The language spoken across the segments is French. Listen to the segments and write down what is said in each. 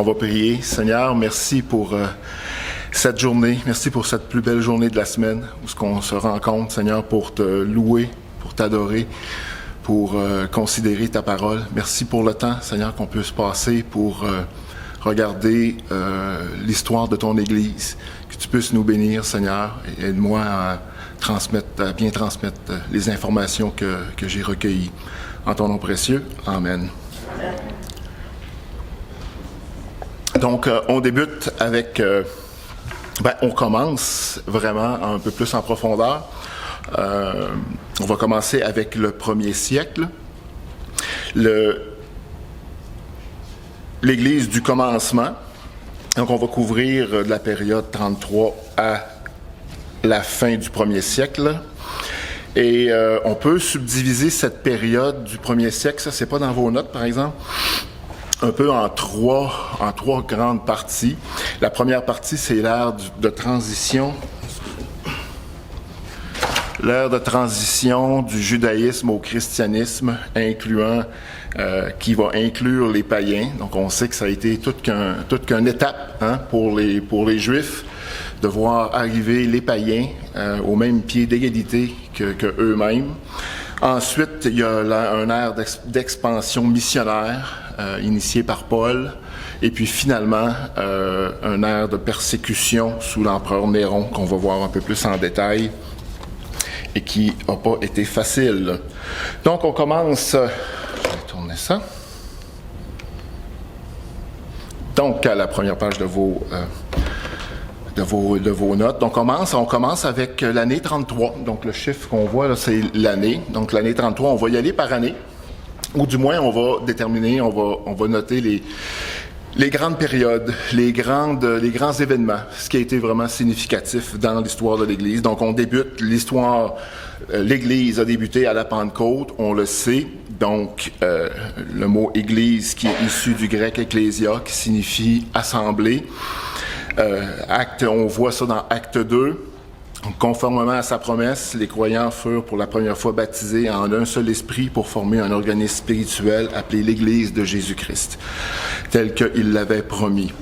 On va prier. Seigneur, merci pour cette journée. Merci pour cette plus belle journée de la semaine où on se rencontre, Seigneur, pour te louer, pour t'adorer, pour considérer ta parole. Merci pour le temps, Seigneur, qu'on peut se passer pour regarder l'histoire de ton Église. Que tu puisses nous bénir, Seigneur, et aide-moi à bien transmettre les informations que j'ai recueillies. En ton nom précieux, Amen. Donc, on débute avec... on commence vraiment un peu plus en profondeur. On va commencer avec le 1er siècle. L'Église du commencement. Donc, on va couvrir de la période 33 à la fin du 1er siècle. Et on peut subdiviser cette période du 1er siècle, ça c'est pas dans vos notes par exemple, un peu en trois grandes parties. La première partie, c'est l'ère de transition. L'ère de transition du judaïsme au christianisme, qui va inclure les païens. Donc, on sait que ça a été toute qu'une étape pour les Juifs de voir arriver les païens au même pied d'égalité que eux-mêmes. Ensuite, il y a une ère d'expansion missionnaire initiée par Paul. Et puis finalement, une ère de persécution sous l'empereur Néron qu'on va voir un peu plus en détail et qui n'a pas été facile. Donc, on commence... je vais tourner ça. Donc, à la première page de vos notes. Donc, on commence avec l'année 33. Donc, le chiffre qu'on voit là, c'est l'année. Donc, l'année 33, on va y aller par année. Ou du moins, on va déterminer, on va noter les grandes périodes, les grands événements, ce qui a été vraiment significatif dans l'histoire de l'Église. Donc, on débute l'histoire. L'Église a débuté à la Pentecôte, on le sait. Donc, le mot Église qui est issu du grec ecclésia, qui signifie assemblée. On voit ça dans Acte 2. Conformément à sa promesse, les croyants furent pour la première fois baptisés en un seul esprit pour former un organisme spirituel appelé l'Église de Jésus-Christ, tel qu'il l'avait promis.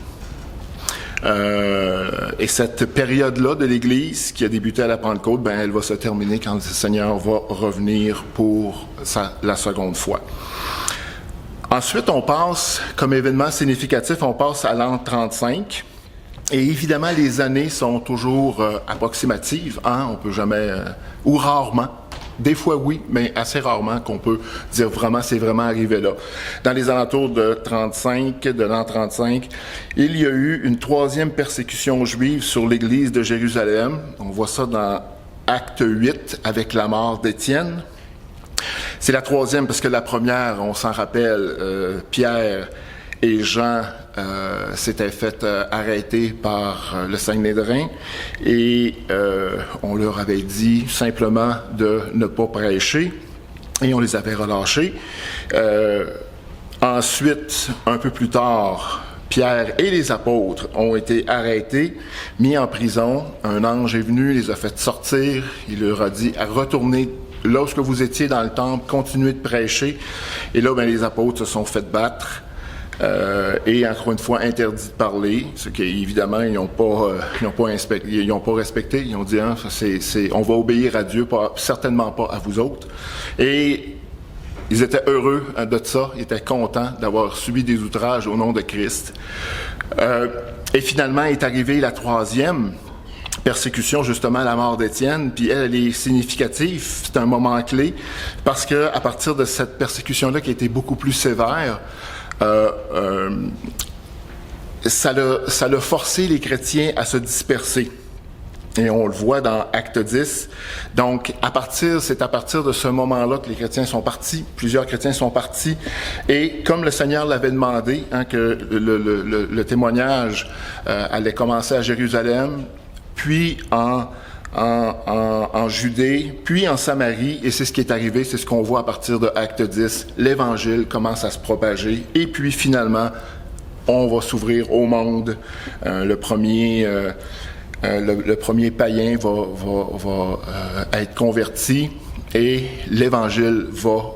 Et cette période-là de l'Église qui a débuté à la Pentecôte, elle va se terminer quand le Seigneur va revenir pour la seconde fois. Ensuite, on passe, comme événement significatif, on passe à l'an 35. Et évidemment, les années sont toujours approximatives, on peut jamais, ou rarement, des fois oui, mais assez rarement qu'on peut dire vraiment, c'est vraiment arrivé là. Dans les alentours de l'an 35, il y a eu une troisième persécution juive sur l'Église de Jérusalem. On voit ça dans Acte 8 avec la mort d'Étienne. C'est la troisième parce que la première, on s'en rappelle, Pierre et Jean s'étaient fait arrêter par le Sanhédrin et on leur avait dit simplement de ne pas prêcher et on les avait relâchés. Ensuite, un peu plus tard, Pierre et les apôtres ont été arrêtés, mis en prison. Un ange est venu, les a fait sortir. Il leur a dit à retourner là où vous étiez dans le temple, continuez de prêcher. Et là, les apôtres se sont fait battre. Et encore une fois interdit de parler, ce qu'évidemment ils n'ont pas respecté. Ils ont dit on va obéir à Dieu, certainement pas à vous autres. Et ils étaient heureux de ça, ils étaient contents d'avoir subi des outrages au nom de Christ. Et finalement est arrivée la troisième persécution, justement, à la mort d'Étienne, puis elle est significative, c'est un moment clé, parce que à partir de cette persécution-là qui a été beaucoup plus sévère, ça l'a forcé les chrétiens à se disperser. Et on le voit dans Acte 10. Donc, c'est à partir de ce moment-là que les chrétiens sont partis. Plusieurs chrétiens sont partis. Et comme le Seigneur l'avait demandé, que le témoignage allait commencer à Jérusalem, puis en Judée, puis en Samarie, et c'est ce qui est arrivé, c'est ce qu'on voit à partir de Acte 10. L'Évangile commence à se propager, et puis finalement, on va s'ouvrir au monde. Le premier païen va être converti, et l'Évangile va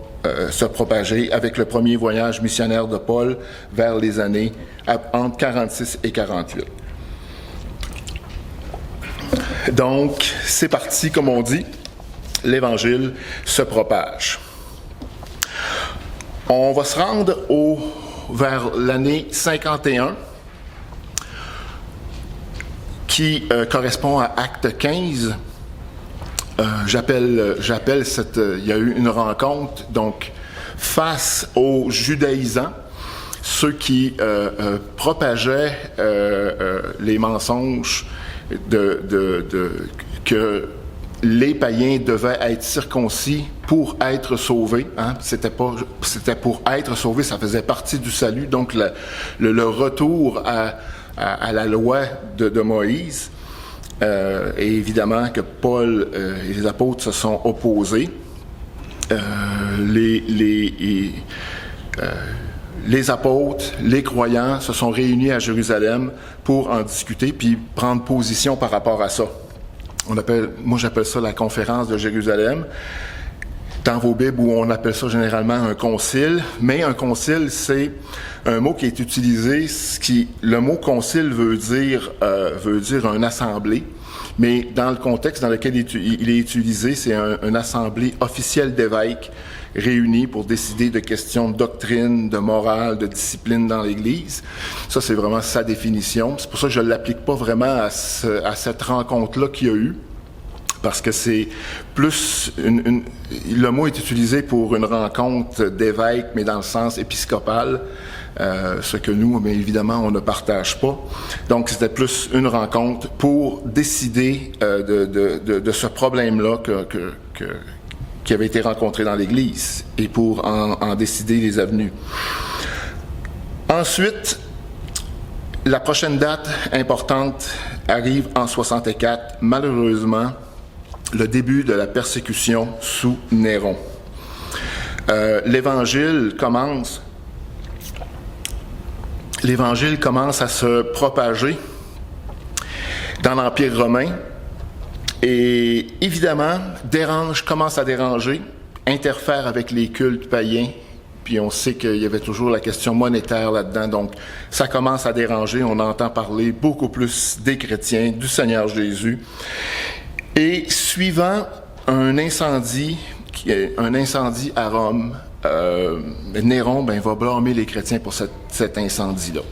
se propager avec le premier voyage missionnaire de Paul vers les années entre 46 et 48. Donc, c'est parti, comme on dit, l'Évangile se propage. On va se rendre vers l'année 51, qui correspond à Acte 15. J'appelle cette... il y a eu une rencontre, donc, face aux judaïsants, ceux qui propageaient les mensonges que les païens devaient être circoncis pour être sauvés. Hein? C'était pour être sauvés, ça faisait partie du salut. Donc, le retour à la loi de Moïse. Et évidemment que Paul et les apôtres se sont opposés. Les apôtres, les croyants se sont réunis à Jérusalem pour en discuter puis prendre position par rapport à ça. Moi, j'appelle ça la conférence de Jérusalem. Dans vos Bibles, où on appelle ça généralement un concile, mais un concile, c'est un mot qui est utilisé, le mot concile veut dire une assemblée, mais dans le contexte dans lequel il est utilisé, c'est une assemblée officielle d'évêques réunis pour décider de questions de doctrine, de morale, de discipline dans l'Église. Ça, c'est vraiment sa définition. C'est pour ça que je ne l'applique pas vraiment à cette rencontre-là qu'il y a eu, parce que c'est plus le mot est utilisé pour une rencontre d'évêques, mais dans le sens épiscopal, ce que nous, mais évidemment, on ne partage pas. Donc, c'était plus une rencontre pour décider de ce problème-là qui avait été rencontré dans l'Église et pour en décider les avenues. Ensuite, la prochaine date importante arrive en 64, malheureusement, le début de la persécution sous Néron. L'Évangile commence à se propager dans l'Empire romain et évidemment commence à déranger, interfère avec les cultes païens, puis on sait qu'il y avait toujours la question monétaire là-dedans, donc ça commence à déranger, on entend parler beaucoup plus des chrétiens, du Seigneur Jésus. Et suivant un incendie à Rome, Néron va blâmer les chrétiens pour cet incendie-là.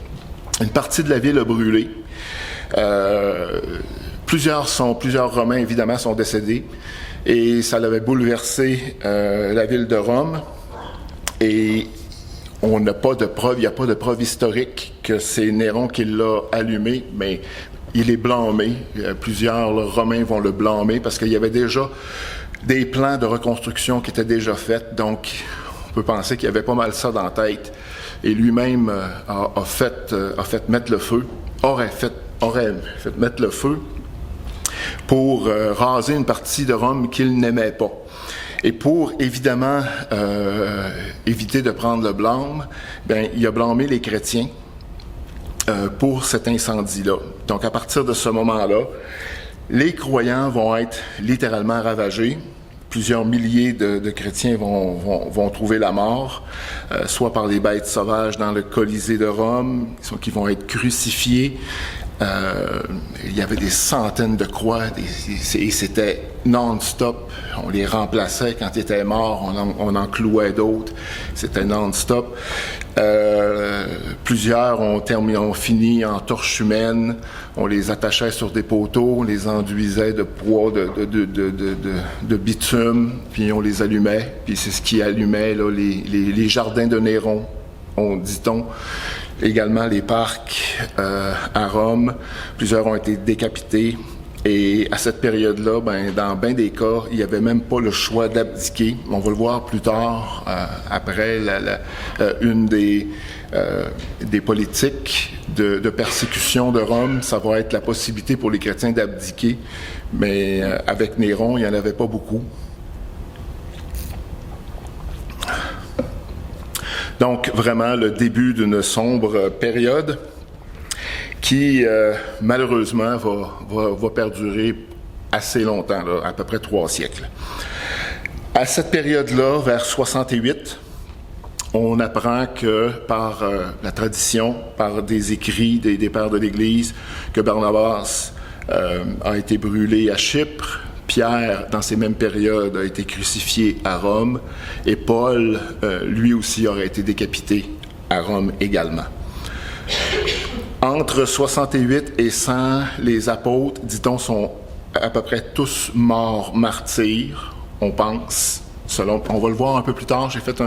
Une partie de la ville a brûlé. Plusieurs Romains, évidemment, sont décédés. Et ça avait bouleversé la ville de Rome. Et on n'a pas de preuve, il n'y a pas de preuve historique que c'est Néron qui l'a allumé, mais il est blâmé. Plusieurs Romains vont le blâmer parce qu'il y avait déjà des plans de reconstruction qui étaient déjà faits. Donc, on peut penser qu'il avait pas mal ça dans la tête. Et lui-même aurait fait mettre le feu pour raser une partie de Rome qu'il n'aimait pas. Et pour, évidemment, éviter de prendre le blâme, il a blâmé les chrétiens pour cet incendie-là. Donc, à partir de ce moment-là, les croyants vont être littéralement ravagés. Plusieurs milliers de chrétiens vont trouver la mort, soit par les bêtes sauvages dans le Colisée de Rome, qui vont être crucifiés. Il y avait des centaines de croix, et c'était non-stop. On les remplaçait quand ils étaient morts, on en clouait d'autres. C'était non-stop. Plusieurs ont fini en torches humaines. On les attachait sur des poteaux, on les enduisait de poids de bitume, puis on les allumait. Puis c'est ce qui allumait là, les jardins de Néron, dit-on. Également les parcs à Rome. Plusieurs ont été décapités. Et à cette période-là, dans bien des cas, il n'y avait même pas le choix d'abdiquer. On va le voir plus tard, après une des politiques de persécution de Rome, ça va être la possibilité pour les chrétiens d'abdiquer. Mais avec Néron, il n'y en avait pas beaucoup. Donc, vraiment, le début d'une sombre période qui, malheureusement, va perdurer assez longtemps, là, à peu près 3 siècles. À cette période-là, vers 68, on apprend que par la tradition, par des écrits des pères de l'Église, que Barnabas a été brûlé à Chypre, Pierre, dans ces mêmes périodes, a été crucifié à Rome, et Paul, lui aussi, aurait été décapité à Rome également. Entre 68 et 100, les apôtres, dit-on, sont à peu près tous morts martyrs, on pense. On va le voir un peu plus tard, j'ai fait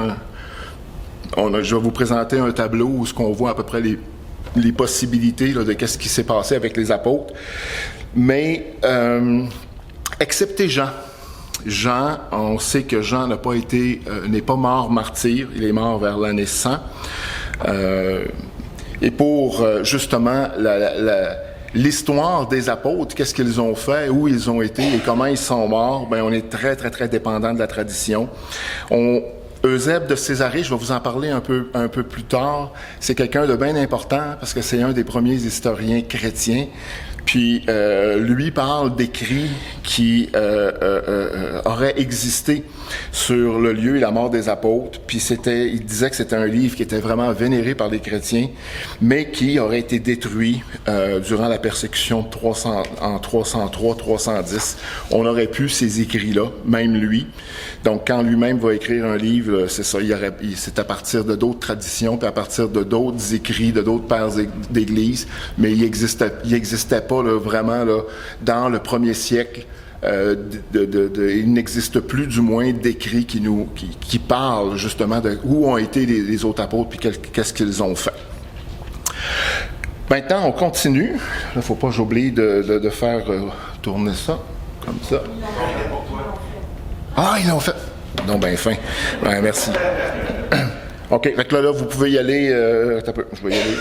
je vais vous présenter un tableau où on voit à peu près les possibilités là, de qu'est-ce qui s'est passé avec les apôtres. Mais, excepté Jean. Jean, on sait que Jean n'est pas mort martyr, il est mort vers l'année 100. Et pour justement l'histoire des apôtres, qu'est-ce qu'ils ont fait, où ils ont été et comment ils sont morts, on est très, très, très dépendant de la tradition. Eusèbe de Césarée, je vais vous en parler un peu plus tard, c'est quelqu'un de bien important parce que c'est un des premiers historiens chrétiens. Puis lui parle d'écrits qui auraient existé sur le lieu et la mort des apôtres. Puis il disait que c'était un livre qui était vraiment vénéré par les chrétiens, mais qui aurait été détruit durant la persécution en 303-310. On aurait pu ces écrits-là, même lui. Donc quand lui-même va écrire un livre, c'est ça, c'est à partir de d'autres traditions, puis à partir de d'autres écrits, de d'autres pères d'Église, mais il existait pas là, vraiment là, dans le premier siècle. Il n'existe plus du moins d'écrits qui parlent justement de où ont été les autres apôtres puis qu'est-ce qu'ils ont fait. Maintenant, on continue. Il ne faut pas que j'oublie de faire tourner ça comme ça. Ah, ils l'ont fait. Non, ben fin. Ouais, merci. OK, fait que là, vous pouvez y aller. Attends un peu, je vais y aller.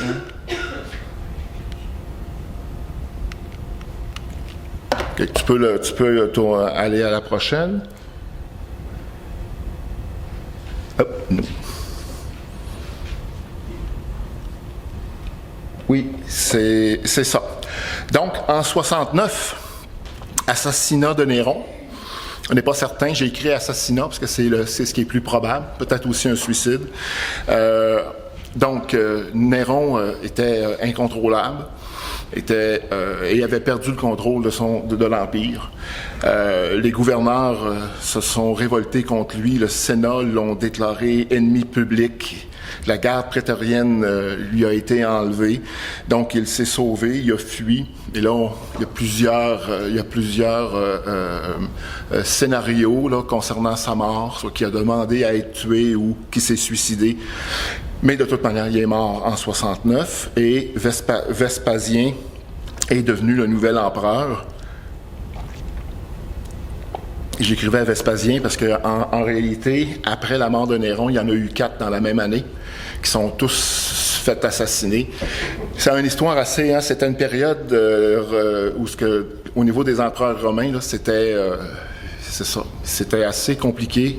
Okay, tu peux aller à la prochaine. Oh, non. Oui, c'est ça. Donc, en 69, assassinat de Néron. On n'est pas certain, j'ai écrit assassinat parce que c'est ce qui est plus probable, peut-être aussi un suicide. Donc, Néron était incontrôlable. Et avait perdu le contrôle de l'Empire. Les gouverneurs se sont révoltés contre lui. Le Sénat l'ont déclaré ennemi public. La garde prétorienne lui a été enlevée. Donc, il s'est sauvé, il a fui. Et là, il y a plusieurs scénarios là, concernant sa mort, soit qui a demandé à être tué ou qui s'est suicidé. Mais de toute manière, il est mort en 69 et Vespasien est devenu le nouvel empereur. J'écrivais à Vespasien parce qu'en réalité, après la mort de Néron, il y en a eu 4 dans la même année qui sont tous fait assassiner. C'est une histoire assez... c'était une période où au niveau des empereurs romains, là, c'était... c'est ça. C'était assez compliqué.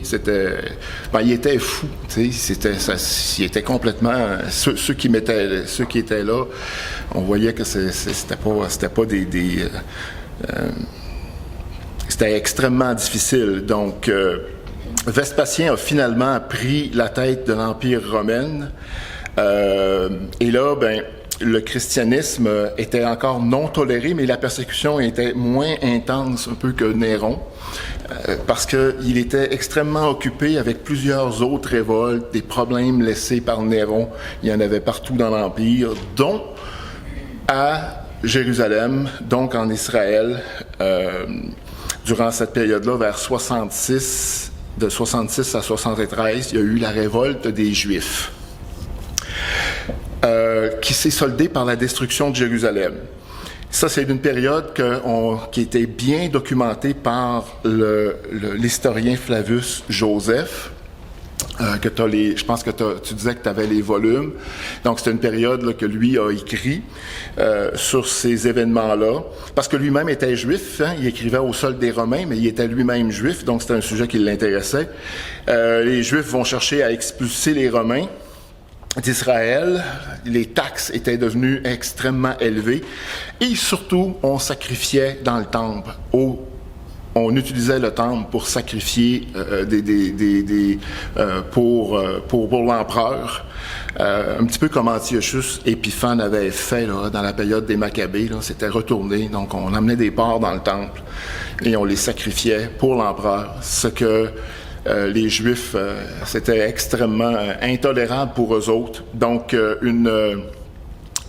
Il était fou. Il était complètement. Ceux qui étaient là, on voyait que c'était pas des c'était extrêmement difficile. Donc, Vespasien a finalement pris la tête de l'Empire romain. Et là, le christianisme était encore non toléré, mais la persécution était moins intense un peu que Néron. Parce qu'il était extrêmement occupé avec plusieurs autres révoltes, des problèmes laissés par Néron. Il y en avait partout dans l'Empire, dont à Jérusalem, donc en Israël, durant cette période-là, vers 66, de 66 à 73, il y a eu la révolte des Juifs, qui s'est soldée par la destruction de Jérusalem. Ça, c'est une période qui a été bien documentée par l'historien Flavius Joseph, je pense que tu disais que tu avais les volumes. Donc, c'est une période là, que lui a écrit sur ces événements-là. Parce que lui-même était juif, il écrivait au sol des Romains, mais il était lui-même juif, donc c'était un sujet qui l'intéressait. Les Juifs vont chercher à expulser les Romains d'Israël. Les taxes étaient devenues extrêmement élevées. Et surtout, on sacrifiait dans le temple on utilisait le temple pour sacrifier pour l'empereur, un petit peu comme Antiochus Épiphane avait fait là, dans la période des Maccabées. C'était retourné, donc on amenait des porcs dans le temple et on les sacrifiait pour l'empereur, ce que les Juifs, c'était extrêmement intolérable pour eux autres. Donc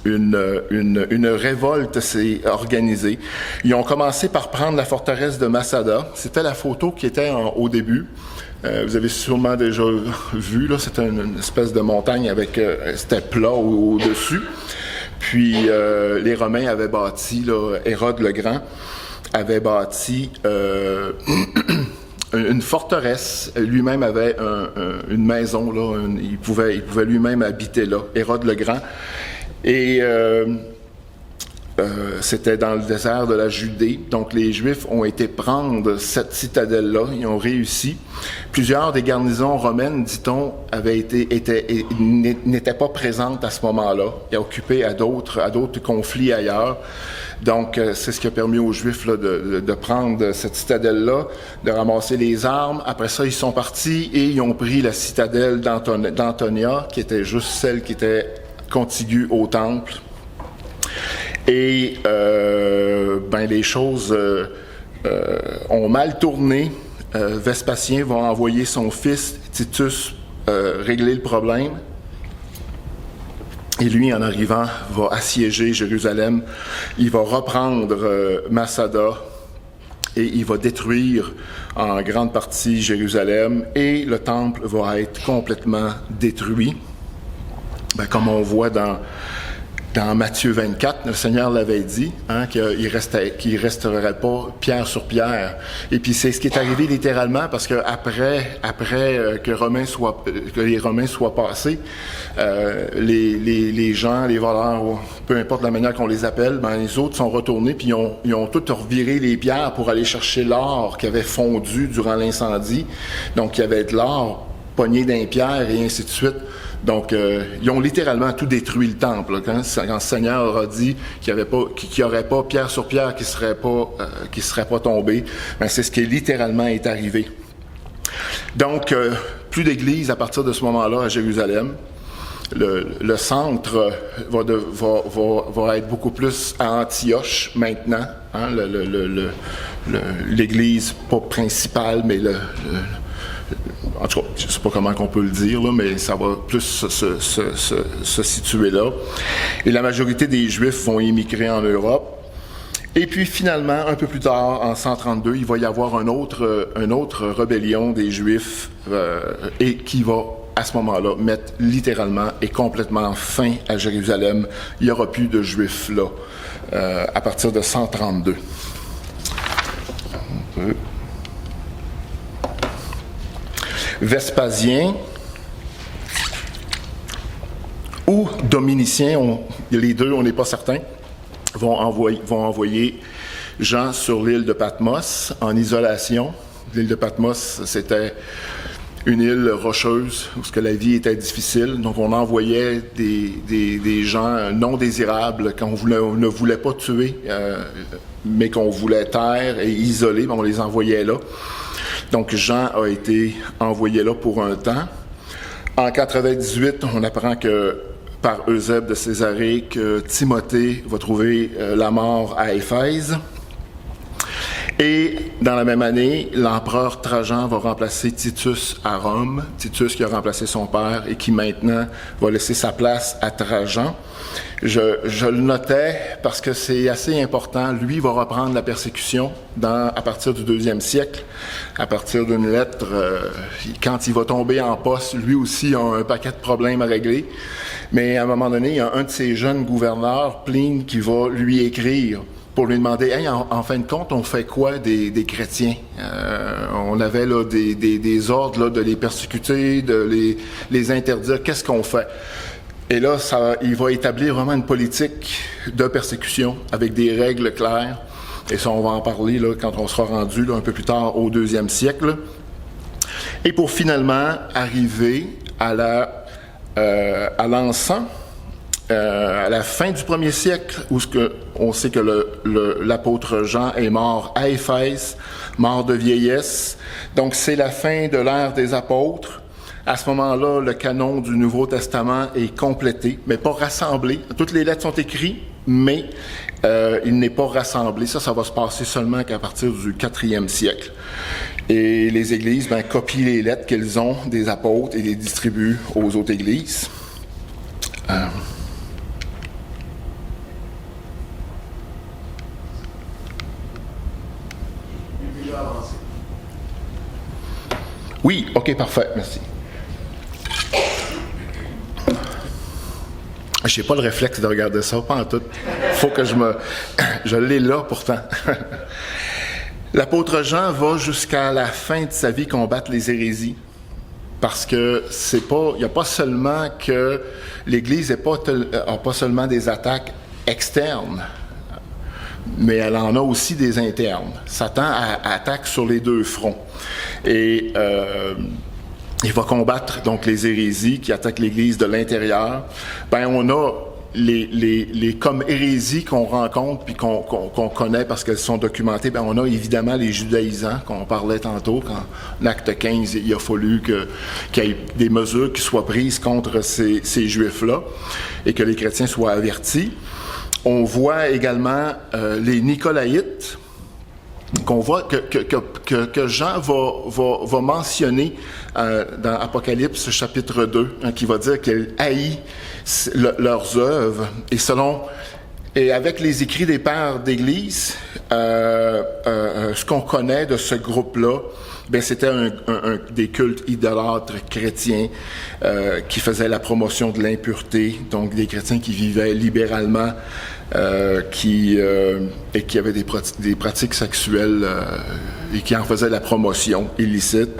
une révolte s'est organisée. Ils ont commencé par prendre la forteresse de Masada. C'était la photo qui était au début. Vous avez sûrement déjà vu, là, c'était une espèce de montagne avec, c'était plat au-dessus. Puis les Romains avaient bâti, là, Hérode le Grand avait bâti une forteresse. Lui-même avait une maison, là, il pouvait lui-même habiter là, Hérode le Grand. Et c'était dans le désert de la Judée. Donc les Juifs ont été prendre cette citadelle-là. Ils ont réussi. Plusieurs des garnisons romaines, dit-on, n'étaient pas présentes à ce moment-là, et occupées à d'autres conflits ailleurs. Donc c'est ce qui a permis aux Juifs là, de prendre cette citadelle-là, de ramasser les armes. Après ça, ils sont partis et ils ont pris la citadelle d'Antonia, qui était juste celle qui était contiguë au temple. Et les choses ont mal tourné. Vespasien va envoyer son fils Titus régler le problème. Et lui, en arrivant, va assiéger Jérusalem. Il va reprendre Masada et il va détruire en grande partie Jérusalem. Et le temple va être complètement détruit. Comme on voit dans Matthieu 24, le Seigneur l'avait dit, qu'il resterait pas pierre sur pierre. Et puis c'est ce qui est arrivé littéralement, parce que après que les Romains soient passés, les gens, les voleurs, peu importe la manière qu'on les appelle, les autres sont retournés puis ils ont tous reviré les pierres pour aller chercher l'or qui avait fondu durant l'incendie. Donc il y avait de l'or pogné dans les pierres et ainsi de suite. Donc, ils ont littéralement tout détruit le temple. Là, quand le Seigneur a dit qu'il n'y aurait pas pierre sur pierre qui serait pas tombé, c'est ce qui littéralement est arrivé. Donc, plus d'église à partir de ce moment-là à Jérusalem. Le centre va être beaucoup plus à Antioche maintenant. L'église, pas principale, mais en tout cas, je ne sais pas comment on peut le dire, là, mais ça va plus se situer là. Et la majorité des Juifs vont émigrer en Europe. Et puis finalement, un peu plus tard, en 132, il va y avoir une autre rébellion des Juifs et qui va, à ce moment-là, mettre littéralement et complètement fin à Jérusalem. Il n'y aura plus de Juifs là, à partir de 132. Vespasien ou Dominicien, les deux, on n'est pas certain, vont envoyer Jean sur l'île de Patmos en isolation. L'île de Patmos, c'était une île rocheuse où la vie était difficile. Donc on envoyait des gens non désirables qu'on ne voulait pas tuer, mais qu'on voulait taire et isoler, on les envoyait là. Donc Jean a été envoyé là pour un temps. En 98, on apprend que par Eusèbe de Césarée que Timothée va trouver la mort à Éphèse. Et dans la même année, l'empereur Trajan va remplacer Titus à Rome. Titus qui a remplacé son père et qui maintenant va laisser sa place à Trajan. Je le notais parce que c'est assez important. Lui va reprendre la persécution à partir du 2e siècle, à partir d'une lettre. Quand il va tomber en poste, lui aussi a un paquet de problèmes à régler. Mais à un moment donné, il y a un de ses jeunes gouverneurs, Pline, qui va lui écrire pour lui demander, hey, en fin de compte, on fait quoi des chrétiens? On avait là des ordres là, de les persécuter, de les interdire. Qu'est-ce qu'on fait? Et là, il va établir vraiment une politique de persécution avec des règles claires. Et ça, on va en parler là, quand on sera rendu là, un peu plus tard au 2e siècle. Et pour finalement arriver à l'encens, à la fin du 1er siècle, où on sait que l'apôtre Jean est mort à Éphèse, mort de vieillesse. Donc, c'est la fin de l'ère des apôtres. À ce moment-là, le canon du Nouveau Testament est complété, mais pas rassemblé. Toutes les lettres sont écrites, mais il n'est pas rassemblé. Ça va se passer seulement qu'à partir du 4e siècle. Et les églises copient les lettres qu'elles ont des apôtres et les distribuent aux autres églises. Oui, OK, parfait, merci. Je n'ai pas le réflexe de regarder ça, pas en tout. Faut que je l'ai là pourtant. L'apôtre Jean va jusqu'à la fin de sa vie combattre les hérésies. Parce que il n'y a pas seulement que l'Église n'a pas seulement des attaques externes, mais elle en a aussi des internes. Satan attaque sur les deux fronts. Et il va combattre donc les hérésies qui attaquent l'Église de l'intérieur. On a les comme hérésies qu'on rencontre puis qu'on connaît parce qu'elles sont documentées. On a évidemment les judaïsants qu'on parlait tantôt. En Acte 15, il a fallu qu'il y ait des mesures qui soient prises contre ces Juifs-là et que les chrétiens soient avertis. On voit également les Nicolaïtes, qu'on voit que Jean va mentionner dans Apocalypse chapitre 2, qui va dire qu'il haït leurs œuvres. Et avec les écrits des pères d'Église, ce qu'on connaît de ce groupe-là, c'était des cultes idolâtres chrétiens qui faisaient la promotion de l'impureté, donc des chrétiens qui vivaient libéralement, et qui avaient des pratiques sexuelles et qui en faisaient la promotion illicite.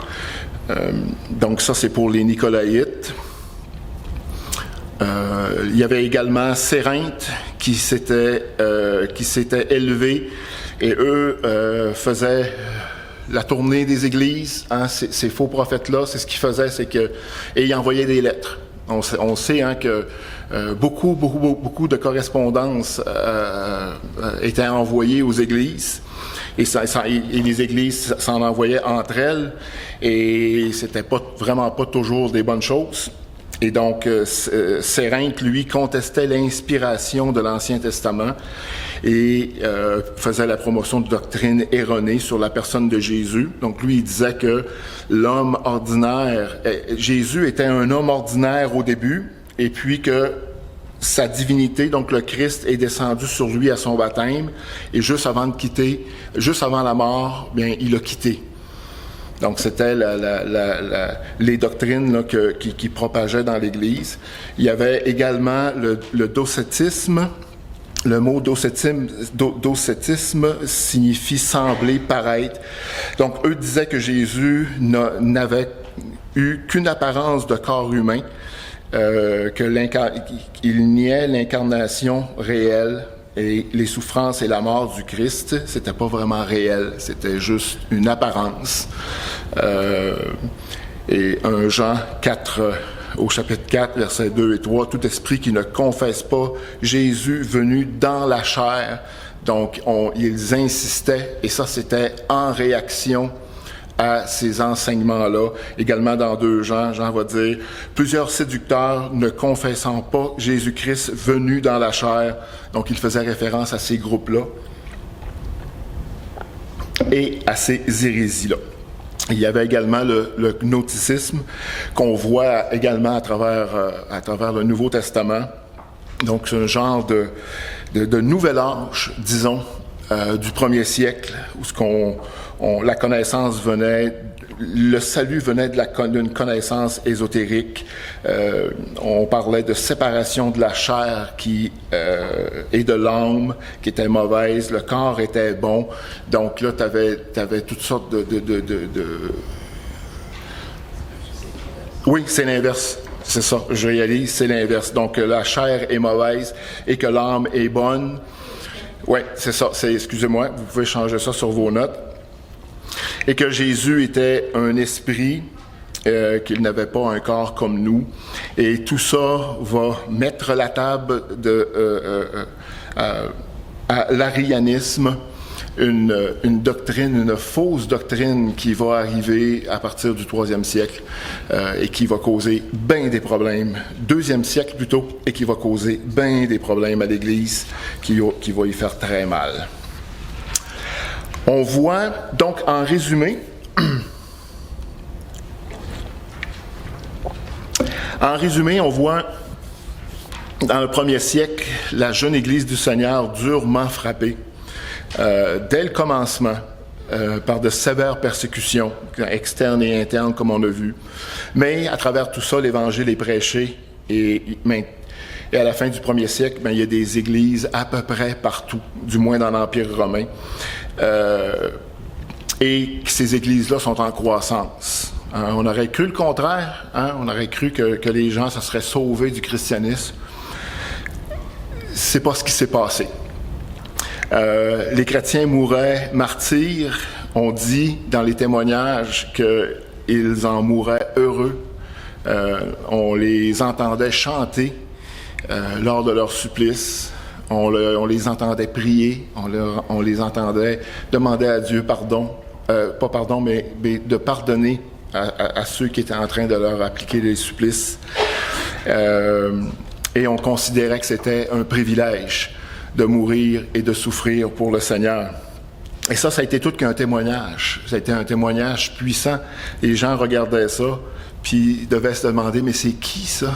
Donc ça, c'est pour les Nicolaïtes. Il y avait également Cérinthe qui s'était élevé, et eux faisaient la tournée des églises. Ces faux prophètes-là, c'est ce qu'ils faisaient, et ils envoyaient des lettres. On sait que beaucoup de correspondances étaient envoyées aux églises, et les églises s'en envoyaient entre elles, et c'était vraiment pas toujours des bonnes choses. Et donc, Cérinthe, lui, contestait l'inspiration de l'Ancien Testament et faisait la promotion de doctrines erronées sur la personne de Jésus. Donc, lui, il disait que l'homme ordinaire, Jésus était un homme ordinaire au début, et puis que sa divinité, donc le Christ, est descendu sur lui à son baptême, et juste avant la mort, il a quitté. Donc, c'était les doctrines qui propageaient dans l'Église. Il y avait également le docétisme. Le mot docétisme signifie sembler, paraître. Donc, eux disaient que Jésus n'avait eu qu'une apparence de corps humain, qu'il niait l'incarnation réelle. Et les souffrances et la mort du Christ, c'était pas vraiment réel, c'était juste une apparence. Et 1 Jean 4, au chapitre 4, versets 2 et 3, « Tout esprit qui ne confesse pas Jésus venu dans la chair », donc ils insistaient, et ça c'était en réaction à ces enseignements-là. Également dans 2 Jean, Jean va dire « Plusieurs séducteurs ne confessant pas Jésus-Christ venu dans la chair ». Donc, il faisait référence à ces groupes-là et à ces hérésies-là. Il y avait également le gnosticisme qu'on voit également à travers le Nouveau Testament. Donc, c'est un genre de nouvel âge, disons, du 1er siècle, où la connaissance le salut venait d'une connaissance ésotérique. On parlait de séparation de la chair et de l'âme qui était mauvaise. Le corps était bon. Donc là, t'avais toutes sortes de... Oui, c'est l'inverse. C'est ça, je réalise, c'est l'inverse. Donc la chair est mauvaise et que l'âme est bonne. Oui, c'est ça. Excusez-moi, vous pouvez changer ça sur vos notes. Et que Jésus était un esprit, qu'il n'avait pas un corps comme nous, Et tout ça va mettre la table à l'arianisme, une doctrine, une fausse doctrine qui va arriver à partir du 3e siècle et qui va causer bien des problèmes, 2e siècle plutôt, et qui va causer bien des problèmes à l'Église, qui va y faire très mal. On voit donc en résumé, on voit dans le 1er siècle la jeune Église du Seigneur durement frappée dès le commencement par de sévères persécutions externes et internes comme on a vu. Mais à travers tout ça, l'Évangile est prêché et à la fin du 1er siècle, il y a des églises à peu près partout, du moins dans l'Empire romain. Et ces églises-là sont en croissance. On aurait cru le contraire. On aurait cru que les gens se seraient sauvés du christianisme. C'est pas ce qui s'est passé. Les chrétiens mouraient martyrs. On dit dans les témoignages qu'ils en mouraient heureux. On les entendait chanter lors de leur supplice. On les entendait prier. On les entendait demander à Dieu pardon. Pas pardon, mais de pardonner à ceux qui étaient en train de leur appliquer les supplices. Et on considérait que c'était un privilège de mourir et de souffrir pour le Seigneur. Et ça a été tout qu'un témoignage. Ça a été un témoignage puissant. Les gens regardaient ça, puis devaient se demander, mais c'est qui ça?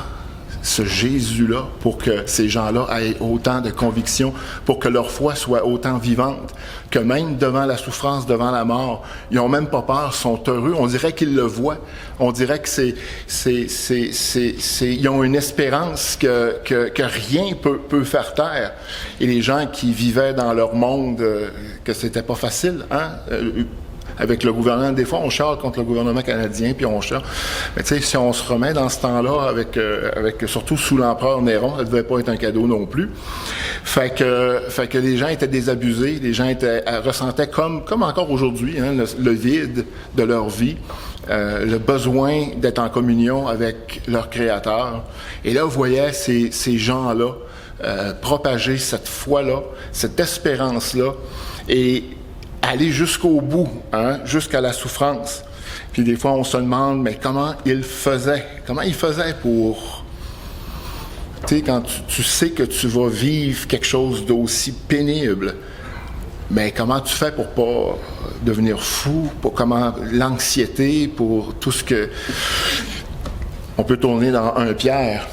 Ce Jésus-là, pour que ces gens-là aient autant de conviction, pour que leur foi soit autant vivante, que même devant la souffrance, devant la mort, ils n'ont même pas peur, sont heureux. On dirait qu'ils le voient. On dirait que ils ont une espérance que rien peut faire taire. Et les gens qui vivaient dans leur monde, que c'était pas facile, avec le gouvernement, des fois on chiale contre le gouvernement canadien, puis on chiale. Mais tu sais, si on se remet dans ce temps-là, avec surtout sous l'empereur Néron, ça ne devait pas être un cadeau non plus. Fait que les gens étaient désabusés, les gens ressentaient comme encore aujourd'hui, le vide de leur vie, le besoin d'être en communion avec leur Créateur. Et là, vous voyez ces gens-là propager cette foi-là, cette espérance-là, et aller jusqu'au bout, jusqu'à la souffrance. Puis des fois, on se demande, mais comment il faisait? Comment il faisait pour... Tu sais, quand tu sais que tu vas vivre quelque chose d'aussi pénible, mais comment tu fais pour pas devenir fou? Comment l'anxiété, pour tout ce que... On peut tourner dans 1 Pierre.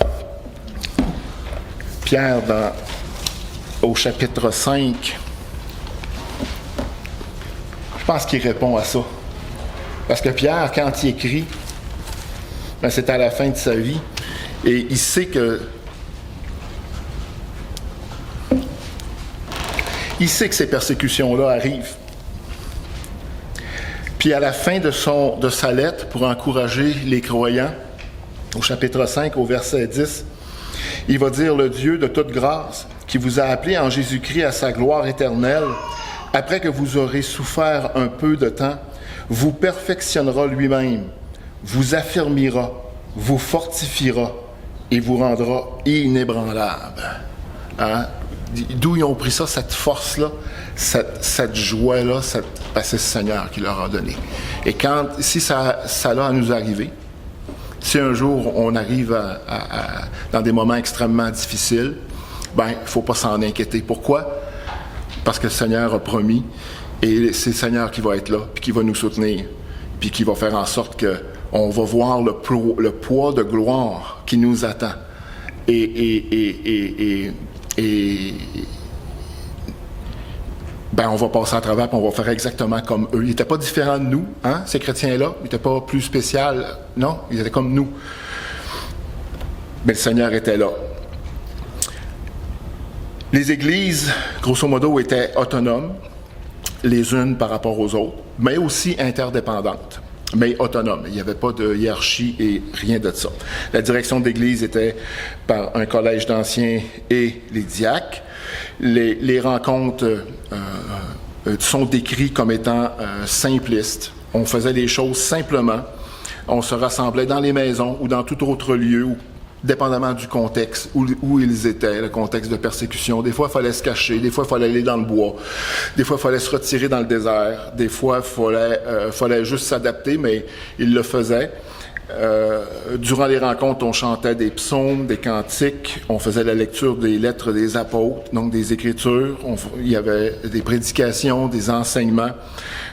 Pierre, au chapitre 5... Je pense qu'il répond à ça. Parce que Pierre, quand il écrit, c'est à la fin de sa vie, et il sait que ces persécutions-là arrivent. Puis à la fin de sa lettre, pour encourager les croyants, au chapitre 5, au verset 10, il va dire « Le Dieu de toute grâce, qui vous a appelé en Jésus-Christ à sa gloire éternelle, après que vous aurez souffert un peu de temps, vous perfectionnera lui-même, vous affermira, vous fortifiera et vous rendra inébranlable. » D'où ils ont pris ça, cette force-là, cette joie-là, c'est le Seigneur qui leur a donné. Et si ça a à nous arriver, si un jour on arrive dans des moments extrêmement difficiles, il ne faut pas s'en inquiéter. Pourquoi? Parce que le Seigneur a promis, et c'est le Seigneur qui va être là, puis qui va nous soutenir, puis qui va faire en sorte qu'on va voir le poids de gloire qui nous attend. Et on va passer à travers, puis on va faire exactement comme eux. Ils n'étaient pas différents de nous, ces chrétiens-là. Ils n'étaient pas plus spéciaux. Non, ils étaient comme nous. Mais le Seigneur était là. Les églises, grosso modo, étaient autonomes, les unes par rapport aux autres, mais aussi interdépendantes, mais autonomes. Il n'y avait pas de hiérarchie et rien de ça. La direction d'église était par un collège d'anciens et les diacres. Les rencontres sont décrites comme étant simplistes. On faisait les choses simplement. On se rassemblait dans les maisons ou dans tout autre lieu dépendamment du contexte où ils étaient, le contexte de persécution. Des fois, il fallait se cacher, des fois, il fallait aller dans le bois, des fois, il fallait se retirer dans le désert, des fois, il fallait juste s'adapter, mais ils le faisaient. Durant les rencontres, on chantait des psaumes, des cantiques, on faisait la lecture des lettres des apôtres, donc des écritures, il y avait des prédications, des enseignements,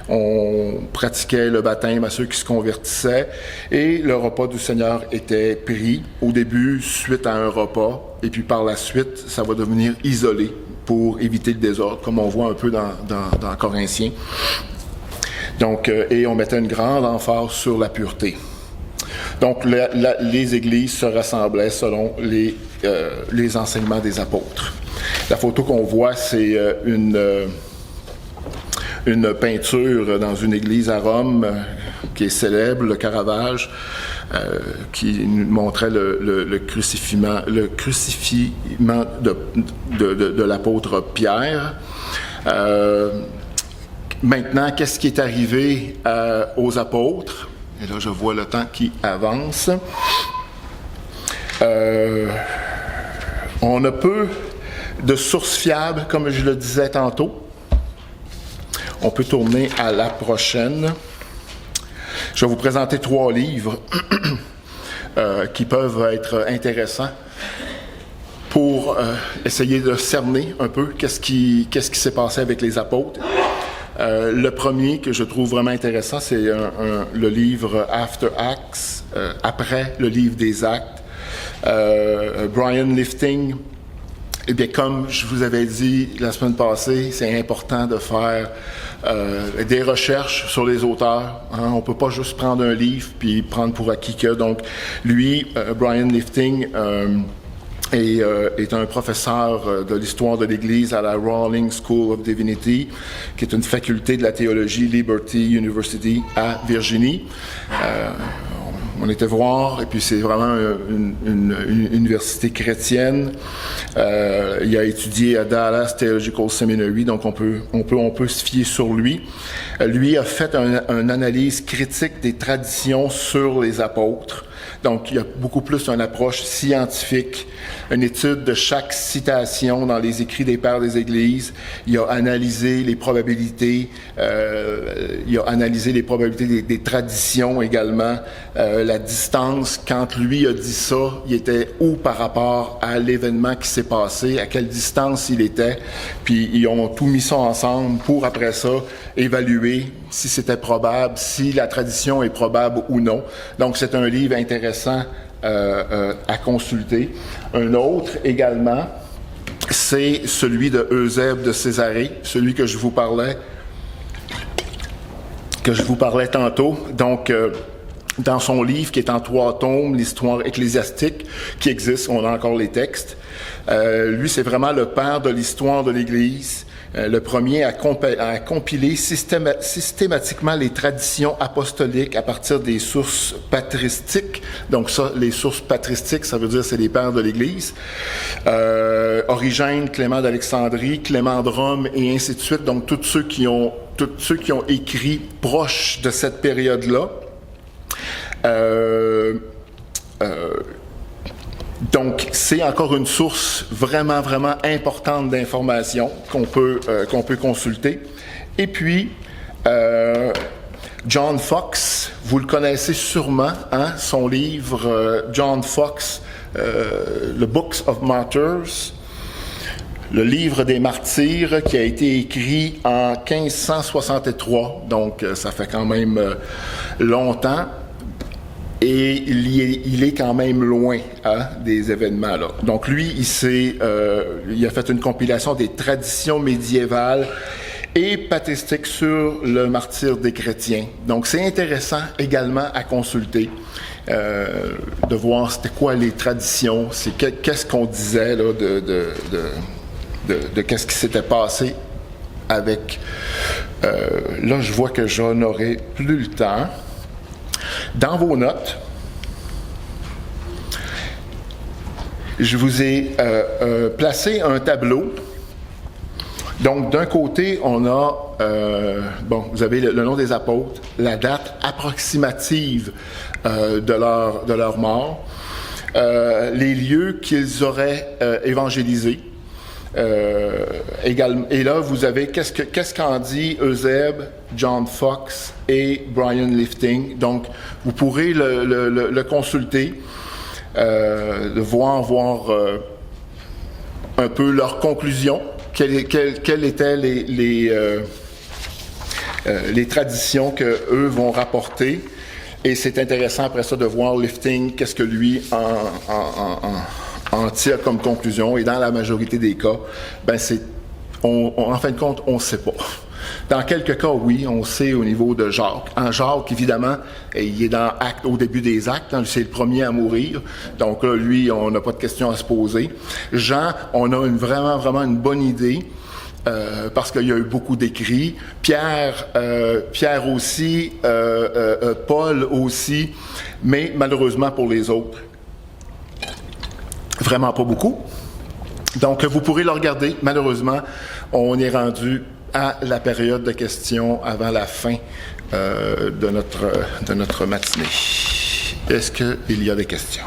on pratiquait le baptême à ceux qui se convertissaient et le repas du Seigneur était pris au début suite à un repas et puis par la suite, ça va devenir isolé pour éviter le désordre, comme on voit un peu dans Corinthiens. Donc, et on mettait une grande emphase sur la pureté. Donc, les églises se rassemblaient selon les enseignements des apôtres. La photo qu'on voit, c'est une peinture dans une église à Rome qui est célèbre, le Caravage, qui montrait le crucifiement de l'apôtre Pierre. Maintenant, qu'est-ce qui est arrivé aux apôtres? Et là, je vois le temps qui avance. On a peu de sources fiables, comme je le disais tantôt. On peut tourner à la prochaine. Je vais vous présenter 3 livres qui peuvent être intéressants pour essayer de cerner un peu qu'est-ce qui s'est passé avec les apôtres. Le premier que je trouve vraiment intéressant, c'est le livre After Acts, après le livre des Actes. Brian Lifting. Eh bien, comme je vous avais dit la semaine passée, c'est important de faire des recherches sur les auteurs. Hein. On ne peut pas juste prendre un livre puis prendre pour acquis que. Donc, lui, Brian Lifting, est un professeur de l'histoire de l'Église à la Rawlings School of Divinity, qui est une faculté de la théologie Liberty University à Virginie. On était voir, et puis c'est vraiment une université chrétienne. Il a étudié à Dallas Theological Seminary, donc on peut se fier sur lui. Lui a fait une analyse critique des traditions sur les apôtres. Donc, il y a beaucoup plus une approche scientifique, une étude de chaque citation dans les écrits des pères des Églises. Il a analysé les probabilités, des traditions également, la distance. Quand lui a dit ça, il était où par rapport à l'événement qui s'est passé, à quelle distance il était. Puis, ils ont tout mis ça ensemble pour, après ça, évaluer si c'était probable, si la tradition est probable ou non. Donc, c'est un livre intéressant à consulter. Un autre également, c'est celui de Eusèbe de Césarée, celui que je vous parlais tantôt. Donc, dans son livre qui est en 3 tomes, l'histoire ecclésiastique, qui existe, on a encore les textes. Lui, c'est vraiment le père de l'histoire de l'Église. Le premier a compilé systématiquement les traditions apostoliques à partir des sources patristiques. Donc ça, les sources patristiques, ça veut dire c'est les pères de l'Église. Origène, Clément d'Alexandrie, Clément de Rome et ainsi de suite. Donc tous ceux qui ont écrit proche de cette période-là. Donc, c'est encore une source vraiment, vraiment importante d'informations qu'on peut consulter. Et puis, John Fox, vous le connaissez sûrement, hein, son livre John Fox, The Books of Martyrs, le livre des martyrs qui a été écrit en 1563, donc ça fait quand même longtemps. Et il est quand même loin des événements là. Donc lui, il a fait une compilation des traditions médiévales et patristiques sur le martyre des chrétiens. Donc c'est intéressant également à consulter, de voir c'était quoi les traditions, qu'est-ce qu'on disait là de qu'est-ce qui s'était passé avec. Là, je vois que je n'aurai plus le temps. Dans vos notes, je vous ai placé un tableau. Donc, d'un côté, on a, vous avez le nom des apôtres, la date approximative de leur mort. les lieux qu'ils auraient évangélisés. Également, et là, vous avez qu'est-ce qu'en dit Eusèbe, John Fox et Brian Lifting. Donc, vous pourrez le consulter, voir un peu leurs conclusions, quelles étaient les traditions qu'eux vont rapporter. Et c'est intéressant après ça de voir Lifting, qu'est-ce que lui en tire comme conclusion. Et dans la majorité des cas, en fin de compte, on ne sait pas. Dans quelques cas, oui, on sait au niveau de Jacques. En Jacques, évidemment, il est dans Actes, au début des Actes, c'est le premier à mourir. Donc là, lui, on n'a pas de questions à se poser. Jean, on a vraiment une bonne idée. Parce qu'il y a eu beaucoup d'écrits. Pierre aussi, Paul aussi, mais malheureusement pour les autres, vraiment pas beaucoup. Donc, vous pourrez le regarder. Malheureusement, on est rendu à la période de questions avant la fin de notre matinée. Est-ce qu'il y a des questions?